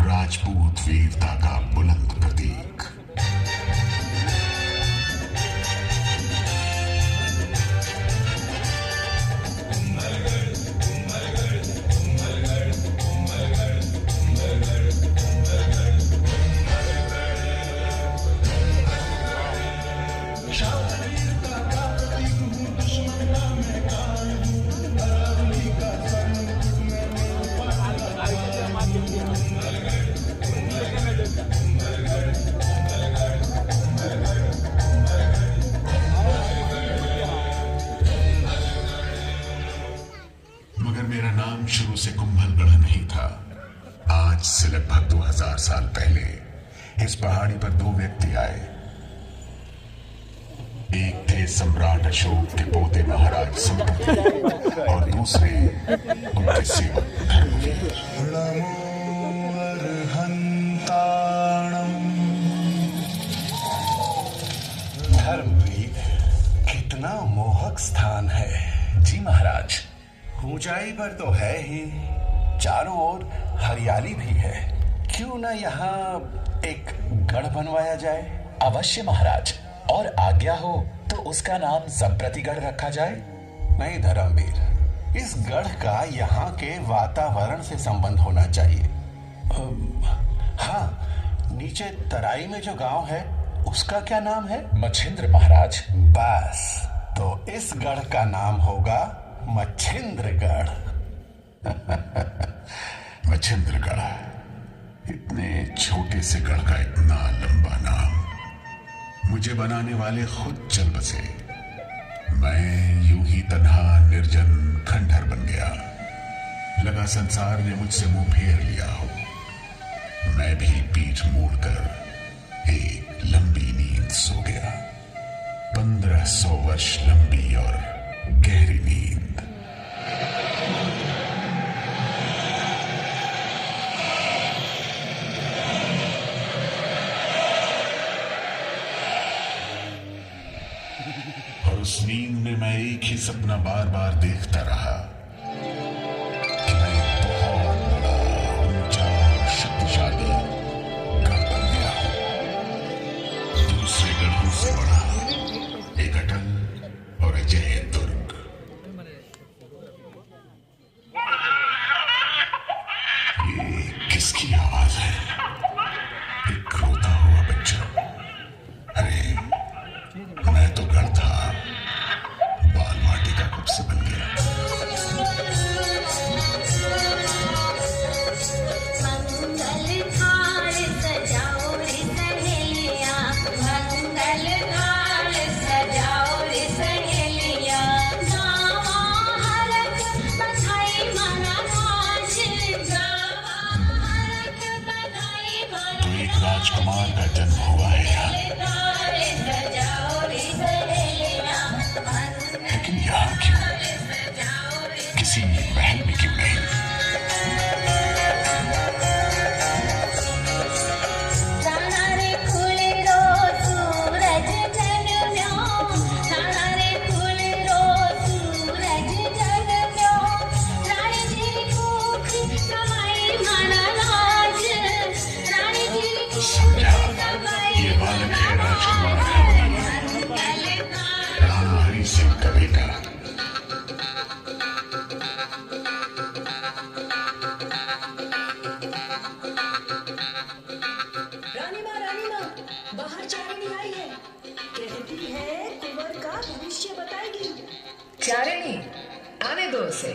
राजपूत वीरता का बुलंद प्रतीक। मगर मेरा नाम शुरू से कुंभलगढ़ नहीं था। आज से लगभग 2000 साल पहले इस पहाड़ी पर दो व्यक्ति आए। एक थे सम्राट अशोक के पोते महाराज संप्रति और दूसरे उनके सेवक धर्मवीर। धर्मवीर, कितना मोहक स्थान है। जी महाराज। ऊंचाई पर तो है ही, चारों ओर हरियाली भी है। क्यों ना यहाँ एक गढ़ बनवाया जाए? अवश्य महाराज, और आज्ञा हो तो उसका नाम संप्रतिगढ़ रखा जाए। नहीं धर्मवीर, इस गढ़ का यहाँ के वातावरण से संबंध होना चाहिए। हाँ, नीचे तराई में जो गांव है उसका क्या नाम है? मच्छिंद्र महाराज। बस, तो इस गढ़ का नाम होगा मच्छिंद्रगढ़। मच्छिंद्रगढ़, इतने छोटे से गढ़ का इतना लंबा नाम। मुझे बनाने वाले खुद चल बसे। मैं यूं ही तन्हा निर्जन खंडहर बन गया। लगा संसार ने मुझसे मुंह फेर लिया हो। मैं भी पीठ मोड़कर एक लंबी नींद सो गया। 1500 वर्ष लंबी और गहरी नींद। और उस नींद में मैं एक ही सपना बार बार देखता रहा कि मैं एक बहुत बड़ा, ऊंचा और शक्तिशाली गढ़ बन गया हूं। दूसरे गढ़ों से बड़ा एक अटल और अजय दुर्ग। ये किसकी आवाज है? एक रोता हुआ बच्चा। अरे, मैं तो गढ़ था, बाल माटी का कब से बन गया। मंगल थाल सजाओ रे सहेलिया, मंगल थाल सिंह का बेटा। रानी माँ, बाहर चारणी आई है। कहती है कुंवर का भविष्य बताएगी। चारणी, आने दो उसे।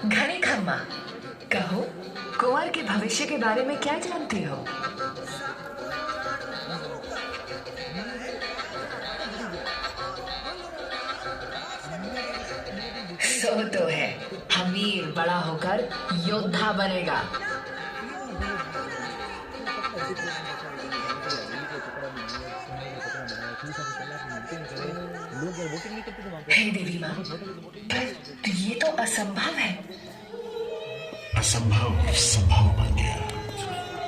घनी खम्मा, कहो कुंवर के भविष्य के बारे में क्या जानती हो? सो तो है, हमीर बड़ा होकर योद्धा बनेगा। हे देवी माँ, पर ये तो असंभव है। असंभव संभव बन गया।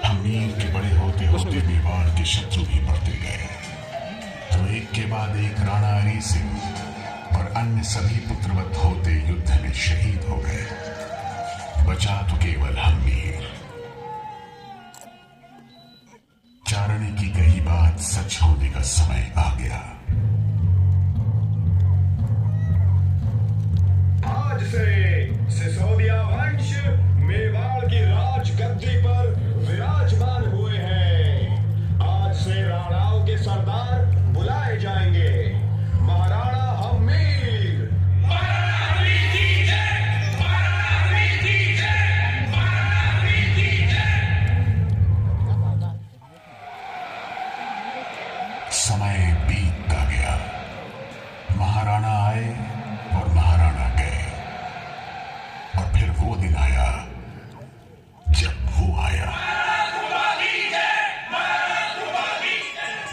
हमीर के बड़े होते होते मेवाड़ के शत्रु भी बढ़ते गए, तो एक के बाद एक राणा हरि सिंह और अन्य सभी पुत्रवत होते युद्ध में शहीद हो गए। बचा तो केवल हमीर। चारणी की कही बात सच होने का समय आ गया। आज से सिसोदिया वंश मेवाड़ की राजगद्दी पर विराजमान हुए हैं। आज से राणाओं के सरदार बुलाए जाएंगे। महाराणा हमीर। समय बीतता गया। महाराणा आए और महाराणा गए, और फिर वो दिन आया जब वो आया।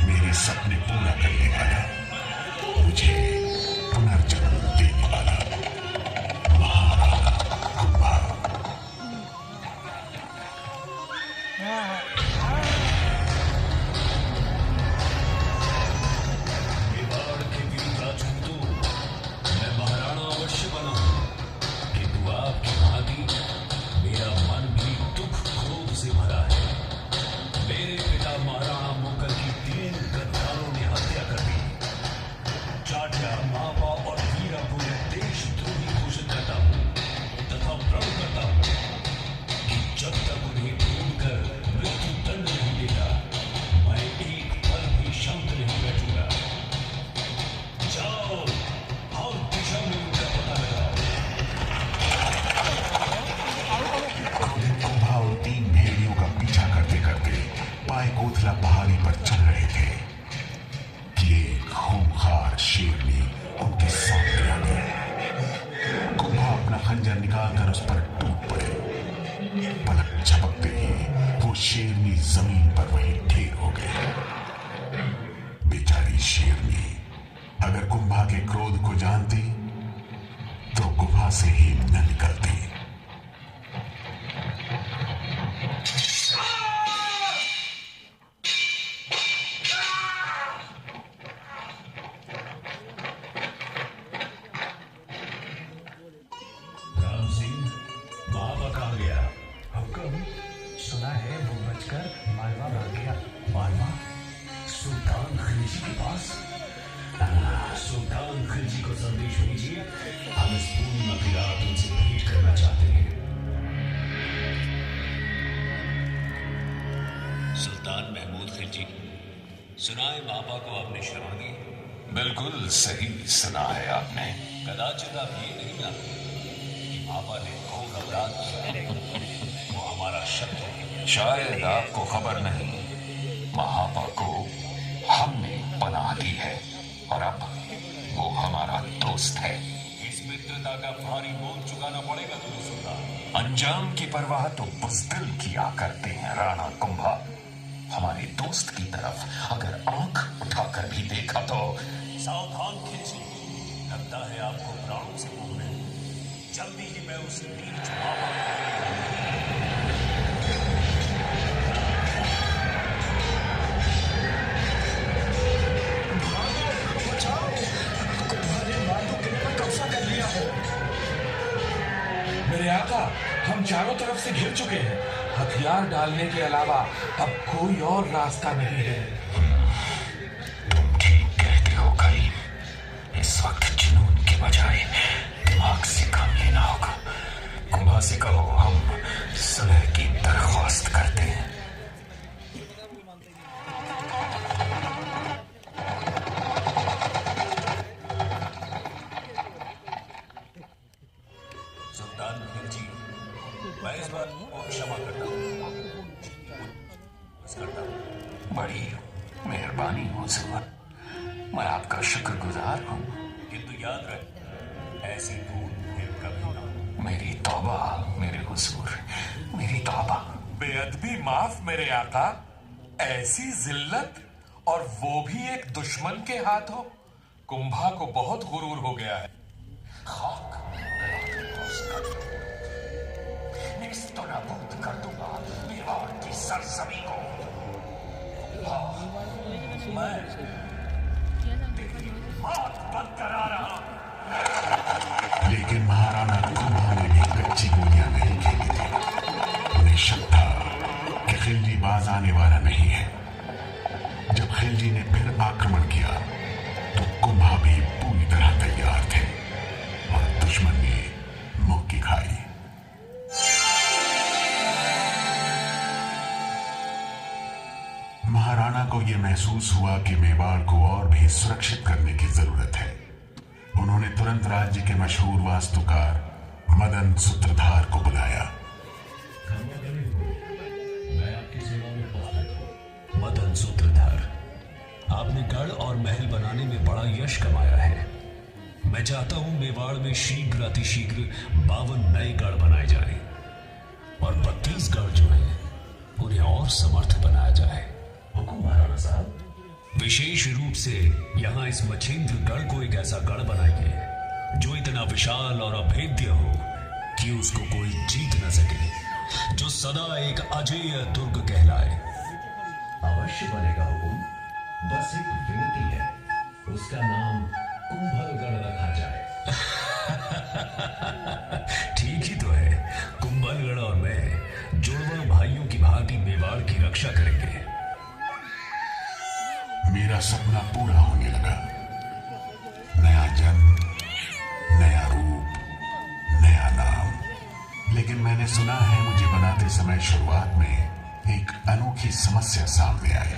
मेरे सपने पूरा करने वाला, मुझे पुनर्जन्म देने वाला महाराणा कुंभा। मेवाड़ के वीर राजपूतों, मैं महाराणा अवश्य बना हूं, किंतु आपकी भांति मेरा मन भी दुख क्रोध से भरा है। मेरे पिता महाराणा मुकर की 3 गद्दारों ने हत्या कर दी। चाचा, मापा और वीरा को मैं देशद्रोही घोषित करता हूं तथा प्रण करता हूं कि जब तक उन्हें ढूंढकर मृत्यु दंड नहीं देता, मैं एक पल भी शांत नहीं बैठूंगा। जाओ और दिशा में उनका पता लगाओ। क्रोधित कुंभा उन 3 भेड़ियों का पीछा करते करते पायकोथला पहाड़ी पर चल रहे थे कि एक खूंखार शेरनी उनके सामने आ गई। कुंभा अपना खंजर निकालकर उस पर टूट पड़े। पलक झपकते ही वो शेरनी जमीन पर वहीं ढेर हो गई। बेचारी शेरनी अगर कुंभा के क्रोध को जानती तो गुफा से ही न निकलती। राम सिंह, महाबा कहाँ गया? हुक्म, सुना है वो बचकर मालवा भाग गया। मालवा? सुल्तान खिलजी के पास? सुल्तान खिलजी को संदेश भेजिए, हम इस पूर्णिमा की रात उनसे भेंट करना चाहते हैं। सुल्तान महमूद खिलजी, सुनाए मापा को आपने शरण दी। बिल्कुल सही सुना है आपने। कदाचित आप ये नहीं जानते कि मापा ने घोर अपराध किया। वो हमारा शत्रु है। शायद आपको खबर नहीं, महापा को हमने पनाह दी है और अब वो हमारा दोस्त है। इस मित्रता का भारी मोल चुकाना पड़ेगा तुम्हें सुल्तान। अंजाम की परवाह तो बुज़दिल किया करते हैं राणा कुंभा। हमारे दोस्त की तरफ अगर आंख उठाकर भी देखा तो। सावधान खिलजी, लगता है आपको प्राणों से मोह है। जल्दी ही मैं उस नीच मापा मेरे आका, हम चारों तरफ से घिर चुके हैं। हथियार डालने के अलावा अब कोई और रास्ता नहीं है। तुम ठीक कहते हो करीम। इस वक्त जुनून के बजाय दिमाग से काम लेना होगा। कुंभा से कहो हम सुलह की दरख्वास्त करते हैं। सुल्तान खिलजी, मैं इस बार क्षमा करता हूँ। बड़ी मेहरबानी हुजूर, मैं आपका शुक्रगुजार हूँ। किंतु याद रहे, ऐसी भूल फिर कभी ना। मेरी तौबा मेरे हुजूर, मेरी तौबा। बेअदबी माफ मेरे आका। ऐसी जिल्लत, और वो भी एक दुश्मन के हाथों। कुंभा को बहुत गुरूर हो गया है। खाक तो नाबूद कर दूंगा मेवाड़ की सरजमी को। हाँ, मैं तेरी मौत बंद करा रहा हूं। लेकिन महाराणा कुंभा ने भी कच्ची गोलियां नहीं खेली थी। उन्हें शक था कि खिलजी बाज आने वाला नहीं है। जब खिलजी ने फिर आक्रमण किया तो कुंभा भी पूरी तरह तैयार थे और दुश्मन ने मुंह की खाई। महाराणा को यह महसूस हुआ कि मेवाड़ को और भी सुरक्षित करने की जरूरत है। उन्होंने तुरंत राज्य के मशहूर वास्तुकार मदन सूत्रधार को बुलाया। मदन सूत्रधार, आपने गढ़ और महल बनाने में बड़ा यश कमाया है। मैं चाहता हूं मेवाड़ में शीघ्र अतिशीघ्र 52 नए गढ़ बनाए जाएं और 32 गढ़ जो हैं उन्हें और समर्थ बनाया जाए। हुकुम महाराणा साहब। विशेष रूप से यहाँ इस मछेंद्र गढ़ को एक ऐसा गढ़ बनाइए जो इतना विशाल और अभेद्य हो कि उसको कोई जीत न सके, जो सदा एक अजेय दुर्ग कहलाए। अवश्य बनेगा हुकुम। बस एक विनती है, उसका नाम कुंभलगढ़ रखा जाए। ठीक ही तो है। कुंभलगढ़ और मैं जुड़वा भाइयों की भांति मेवाड़ की रक्षा करेंगे। मेरा सपना पूरा होने लगा। नया जन्म, नया रूप, नया नाम। लेकिन मैंने सुना है मुझे बनाते समय शुरुआत में एक अनोखी समस्या सामने आई।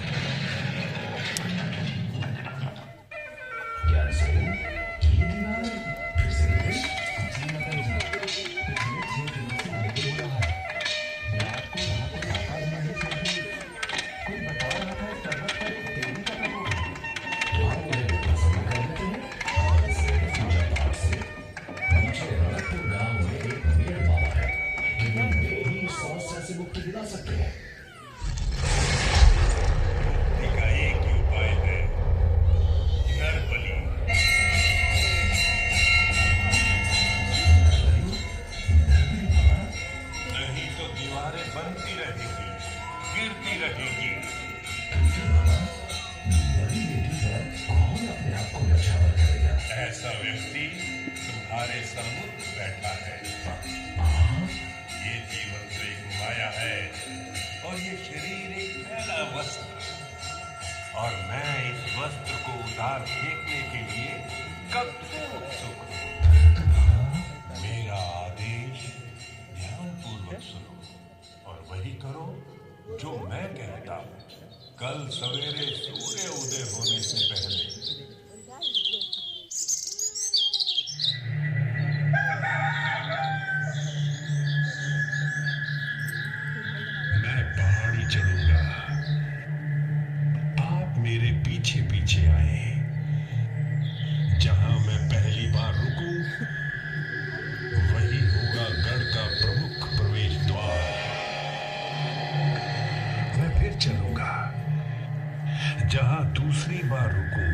ऐसा व्यक्ति तुम्हारे सम्मुख बैठा है। ये जीवन तो एक माया है और ये शरीर एक मैला वस्त्र, और मैं इस वस्त्र को उतार फेंकने के लिए कब से उत्सुक हूं। मेरा आदेश ध्यानपूर्वक सुनो और वही करो जो मैं कहता हूं। कल सवेरे सूर्य उदय होने से पहले मैं पहाड़ी चढ़ूंगा, आप मेरे पीछे पीछे आए। जहां मैं पहली बार रुकूं, वही होगा गढ़ का प्रमुख प्रवेश द्वार। मैं फिर चलूंगा, जहां दूसरी बार रुकूं,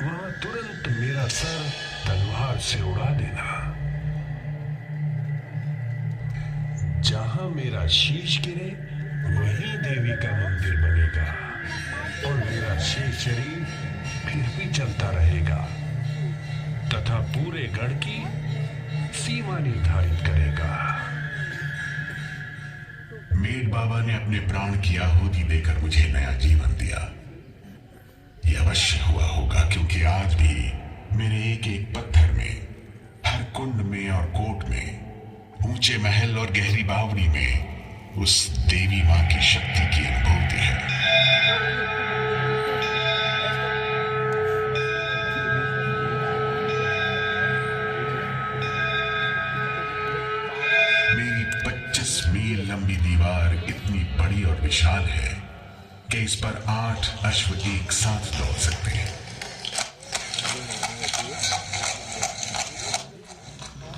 वहां तुरंत मेरा सर तलवार से उड़ा देना। जहां मेरा शीश गिरे, वहीं देवी का मंदिर बनेगा और मेरा शेष शरीर फिर भी चलता रहेगा तथा पूरे गढ़ की सीमा निर्धारित करेगा। मेड बाबा ने अपने प्राण की आहुति देकर मुझे नया जीवन दिया। यह अवश्य हुआ होगा क्योंकि आज भी मेरे एक एक पत्थर में, हर कुंड में और कोट में, ऊंचे महल और गहरी बावड़ी में उस देवी मां की शक्ति की अनुभूति है। मेरी 25 मील लंबी दीवार इतनी बड़ी और विशाल है कि इस पर 8 अश्व एक साथ दौड़ सकते हैं।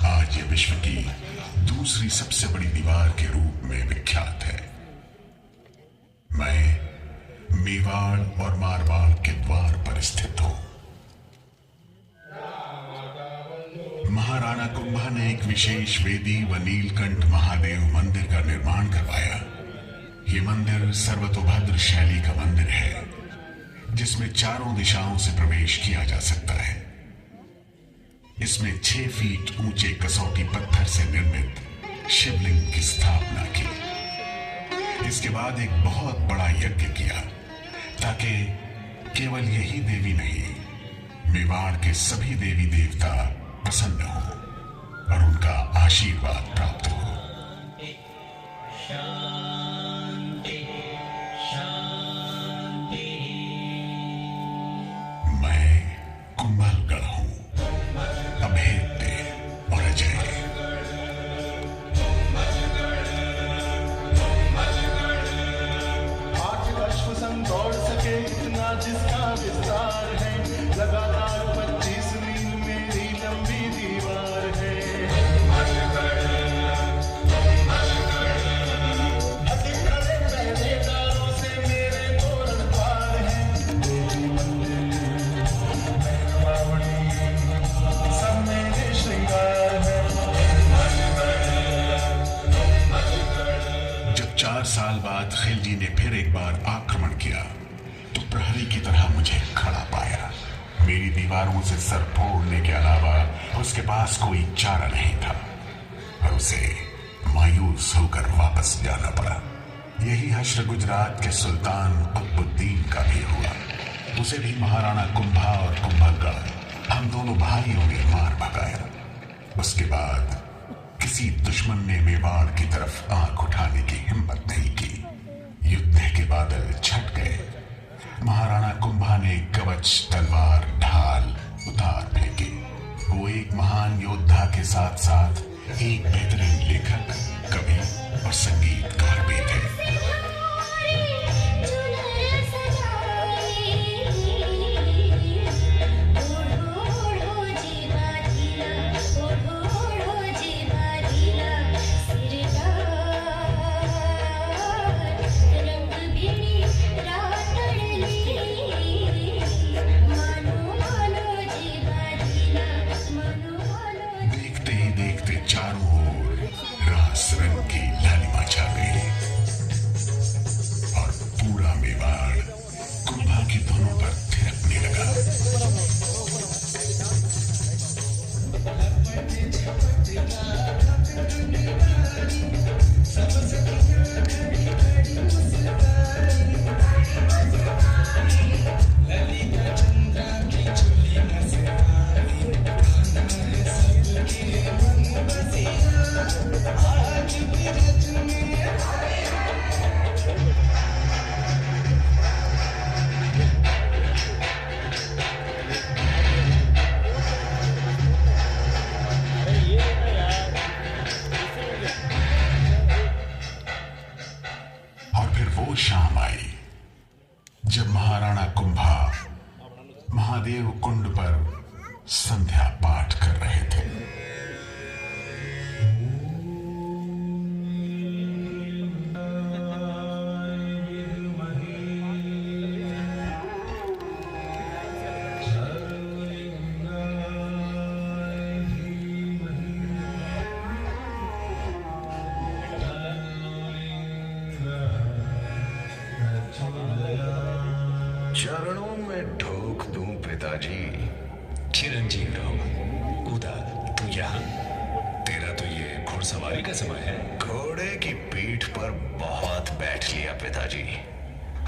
आज यह विश्व की दूसरी सबसे बड़ी दीवार के रूप में विख्यात है। मैं मेवाड़ और मारवाड़ के द्वार पर स्थित हूं। महाराणा कुंभा ने एक विशेष वेदी व नीलकंठ महादेव मंदिर का निर्माण करवाया। यह मंदिर सर्वतोभद्र शैली का मंदिर है जिसमें चारों दिशाओं से प्रवेश किया जा सकता है। इसमें 6 फीट ऊंचे कसौटी पत्थर से निर्मित शिवलिंग की स्थापना की। इसके बाद एक बहुत बड़ा यज्ञ किया ताकि केवल यही देवी नहीं, मेवाड़ के सभी देवी देवता प्रसन्न हो और उनका आशीर्वाद प्राप्त हो। मैं कुंभलगढ़ हूं, अभेद्य और अजय। अश्व संग दौड़ सके इतना जिसका विस्तार है, लगातार 25 मील मेरी लंबी दीवार है। पहरेदारों से मेरे तोरण पार है, देवी मंदिर बावड़ी सब मेरे श्रृंगार है। जब 4 साल बाद खिलजी ने फिर एक बार आक्रमण किया तो प्रहरी की तरह मुझे खड़ा पाया। मेरी दीवारों से सर फोड़ने के अलावा उसके पास कोई चारा नहीं था और उसे मायूस होकर वापस जाना पड़ा। यही हश्र गुजरात के सुल्तान कुतुबुद्दीन का भी हुआ। उसे भी महाराणा कुंभा और कुंभलगढ़ हम दोनों भाइयों ने मार भगाया। उसके बाद किसी दुश्मन ने मेवाड़ की तरफ आंख उठाने की हिम्मत नहीं की। युद्ध के बादल छट गए। महाराणा कुंभा ने कवच, तलवार, ढाल उतार फेंके। वो एक महान योद्धा के साथ साथ एक बेहतरीन लेखक, कवि और संगीतकार भी थे। देखते ही देखते चारों ओर रास रंग की लालिमा छा गई और पूरा मेवाड़ कुंभा की धुनों पर थिरकने लगा। वो शाम आई जब महाराणा कुंभा महादेव कुंड पर संध्या पाठ कर रहे थे। चरणों में ठोक दूं पिताजी। चिरंजीव रहो। उदा, तू यहाँ? तेरा तो ये और सवारी का समय है। घोड़े की पीठ पर बहुत बैठ लिया पिताजी,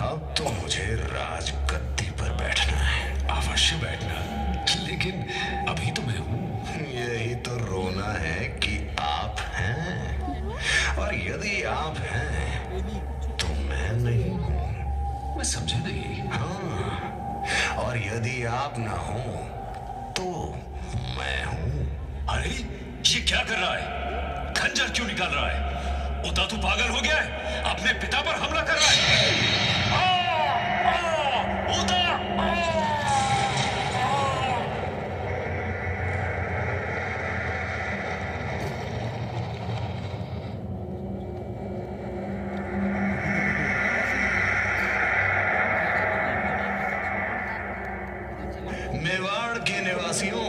अब तो मुझे राजगद्दी पर बैठना है। अवश्य बैठना, लेकिन अभी तो मैं हूं। यही तो रोना है कि आप हैं, और यदि आप हैं तो मैं नहीं हूं। मैं समझा नहीं। हाँ, और यदि आप ना हो तो मैं हूं। अरे ये क्या कर रहा है? खंजर क्यों निकाल रहा है? उदा तू पागल हो गया है? अपने पिता पर हमला कर रहा है। उदा! मेवाड़ के निवासियों,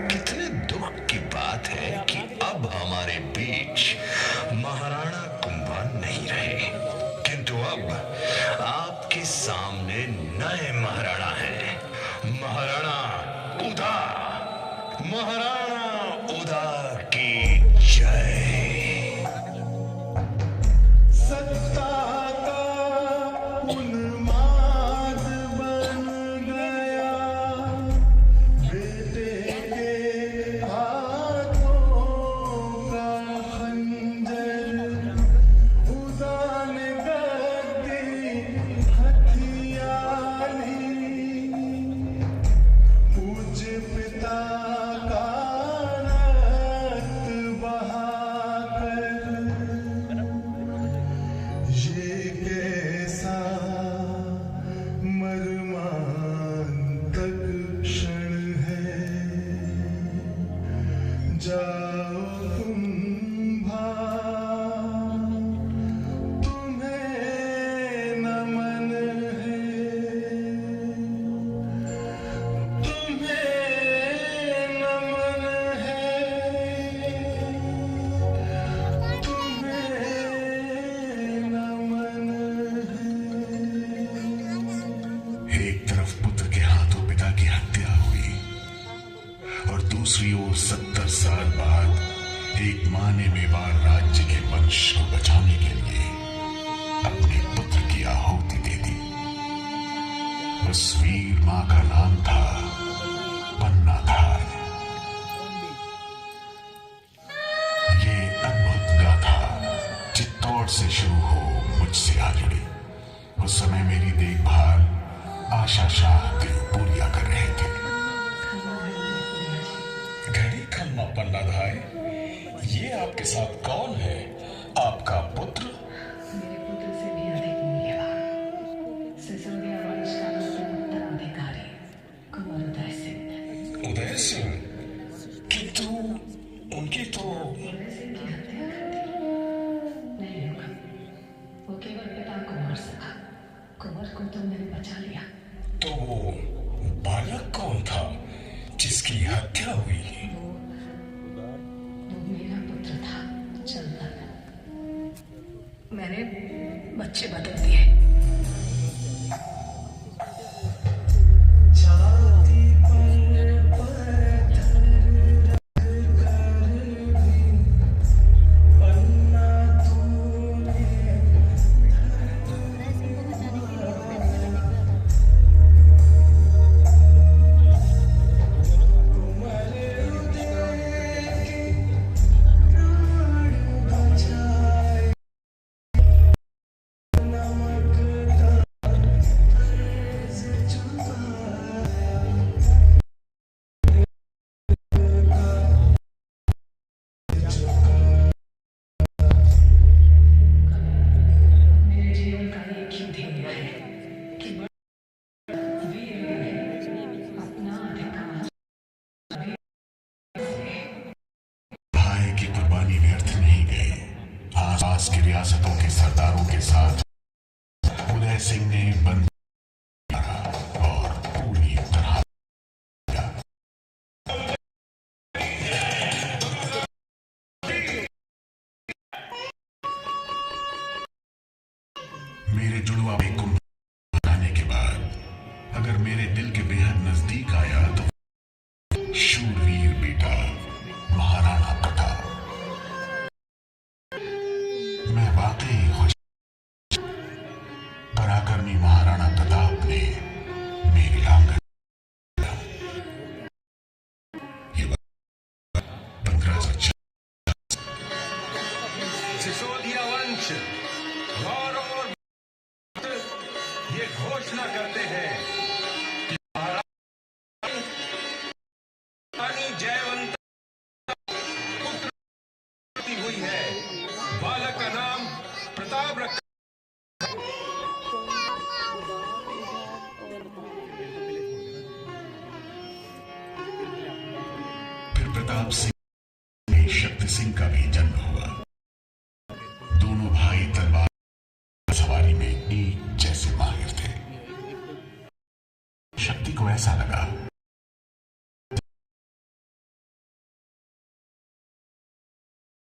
कितने दुख की बात है कि अब हमारे बीच महाराणा कुंभा नहीं रहे, किंतु अब आपके सामने नए महाराणा हैं। महाराणा उदा, महाराणा उदा की जय। सत्ता का उन्माद बन गया, बेटे के हाथों का खंजर, उदा ने गद्दी हथियारी, पूज्य पिता का रक्त बहाकर। ये कैसा मर्मांतक क्षण है, जाओ कुंभा, तुम्हें नमन है, तुम्हें नमन है, तुम्हें नमन है। एक तरफ पुत्र के हाथों पिता की हत्या हुई और दूसरी ओर 70 साल बाद एक मां ने मेवाड़ राज्य के वंश को बचाने के लिए अपने पुत्र की आहुति दे दी। उस वीर मां का नाम था पन्नाधार। ये अद्भुत गाथा चित्तौड़ से शुरू हो मुझसे आ जुड़ी। उस समय मेरी देखभाल आशा शाह पूरिया कर रहे थे। घड़ी खम्मा पन्नाधाय, ये आपके साथ कौन है? आपका पुत्र? मेरे पुत्र से भी अधिक मूल्यवान सिसोदिया वंश का नूतन उत्तराधिकारी कुंवर उदय सिंह। उदय सिंह? किंतु उनकी तो उदय सिंह की हत्या कर दी। नहीं होगा, वो केवल पिता को मार सका। कुंवर को तुमने बचा लिया। तो वो बालक कौन था जिसकी हत्या हुई? वो मेरा पुत्र था, चंदन। मैंने बच्चे बदल दिए। छाती पर पत्थर कर भी पन्ना तूने कुंवर उदय की प्राण बचाए, नमक का फैज़ चुकाया, मेरे जीवन का एक ही ध्येय है कि वीर बने, अपना अधिकार भाई की कुर्बानी व्यर्थ नहीं गई। आसपास की रियासतों के सरदारों के साथ उदय सिंह ने बंद और पूरी तरह मेरे जुड़वा भाई कुंभ आने के बाद अगर मेरे दिल के बेहद नजदीक आया तो शूरवीर बेटा महाराणा प्रताप। वाकई खुश। पराक्रमी महाराणा प्रताप ने मेरे आंगन 1540 सिसोदिया वंश गौरव और ये घोषणा करते हैं कि रानी जयवंत पुत्र हुई है। बालक का नाम प्रताप रखा। फिर प्रताप सिंह में शक्ति सिंह का भी जन्म हुआ। दोनों भाई तलवार सवारी में एक जैसे माहिर थे। शक्ति को ऐसा लगा